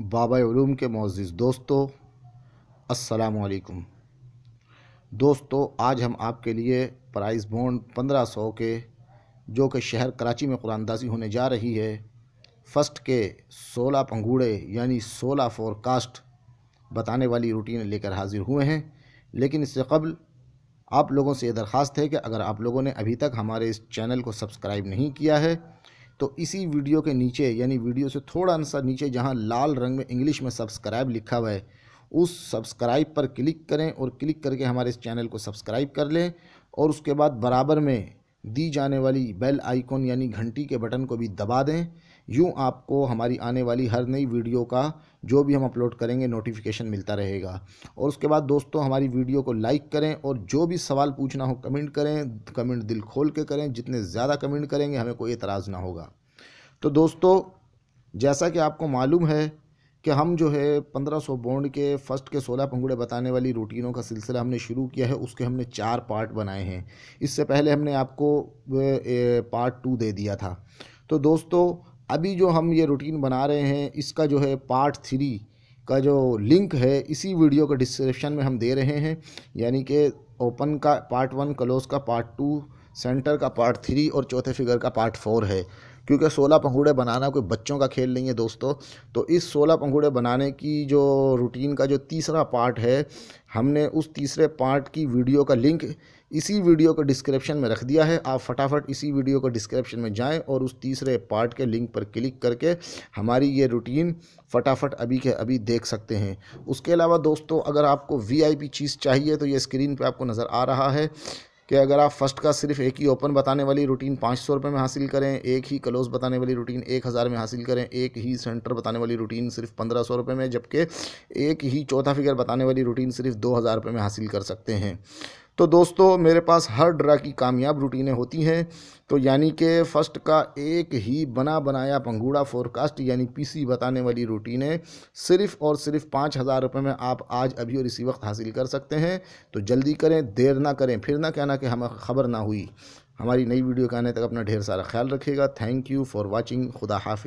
बाबा उलूम के मुअज़्ज़िज़ दोस्तों, अस्सलामु अलैकुम। दोस्तों, आज हम आपके लिए प्राइज़ बॉन्ड 1500 के जो कि शहर कराची में कुरानदाज़ी होने जा रही है, फ़र्स्ट के 16 पंगूड़े यानी 16 फोरकास्ट बताने वाली रूटीन लेकर हाज़िर हुए हैं। लेकिन इससे क़ब्ल आप लोगों से ये दरख्वास्त है कि अगर आप लोगों ने अभी तक हमारे इस चैनल को सब्सक्राइब नहीं किया है तो इसी वीडियो के नीचे यानी वीडियो से थोड़ा सा नीचे जहां लाल रंग में इंग्लिश में सब्सक्राइब लिखा हुआ है, उस सब्सक्राइब पर क्लिक करें और क्लिक करके हमारे इस चैनल को सब्सक्राइब कर लें और उसके बाद बराबर में दी जाने वाली बेल आइकॉन यानी घंटी के बटन को भी दबा दें। यूँ आपको हमारी आने वाली हर नई वीडियो का जो भी हम अपलोड करेंगे नोटिफिकेशन मिलता रहेगा। और उसके बाद दोस्तों, हमारी वीडियो को लाइक करें और जो भी सवाल पूछना हो कमेंट करें, कमेंट दिल खोल के करें। जितने ज़्यादा कमेंट करेंगे हमें कोई एतराज़ ना होगा। तो दोस्तों, जैसा कि आपको मालूम है कि हम जो है 1500 बॉन्ड के फ़र्स्ट के 16 पंगुड़े बताने वाली रूटीनों का सिलसिला हमने शुरू किया है। उसके हमने 4 पार्ट बनाए हैं। इससे पहले हमने आपको पार्ट 2 दे दिया था। तो दोस्तों, अभी जो हम ये रूटीन बना रहे हैं, इसका जो है पार्ट 3 का जो लिंक है इसी वीडियो के डिस्क्रिप्शन में हम दे रहे हैं। यानी कि ओपन का पार्ट 1, क्लोज का पार्ट 2, सेंटर का पार्ट 3 और चौथे फिगर का पार्ट 4 है। क्योंकि 16 पंगुड़े बनाना कोई बच्चों का खेल नहीं है दोस्तों। तो इस 16 पंगुड़े बनाने की जो रूटीन का जो तीसरा पार्ट है, हमने उस तीसरे पार्ट की वीडियो का लिंक इसी वीडियो के डिस्क्रिप्शन में रख दिया है। आप फटाफट इसी वीडियो के डिस्क्रिप्शन में जाएं और उस तीसरे पार्ट के लिंक पर क्लिक करके हमारी ये रूटीन फटाफट अभी के अभी देख सकते हैं। उसके अलावा दोस्तों, अगर आपको वीआईपी चीज़ चाहिए तो ये स्क्रीन पे आपको नज़र आ रहा है कि अगर आप फ़र्स्ट का सिर्फ एक ही ओपन बताने वाली रूटीन 500 रुपये में हासिल करें, एक ही क्लोज़ बताने वाली रूटीन 1000 में हासिल करें, एक ही सेंटर बताने वाली रूटीन सिर्फ 1500 रुपये में, जबकि एक ही चौथा फिगर बताने वाली रूटीन सिर्फ 2000 रुपये में हासिल कर सकते हैं। तो दोस्तों, मेरे पास हर तरह की कामयाब रूटीनें होती हैं। तो यानी कि फ़र्स्ट का एक ही बना बनाया पंगूड़ा फोरकास्ट यानी पीसी बताने वाली रूटीनें सिर्फ़ और सिर्फ 5000 रुपये में आप आज अभी और इसी वक्त हासिल कर सकते हैं। तो जल्दी करें, देर ना करें, फिर ना कहना कि हमें ख़बर ना हुई। हमारी नई वीडियो के आने तक अपना ढेर सारा ख्याल रखिएगा। Thank you for watching. खुदा हाफिज़।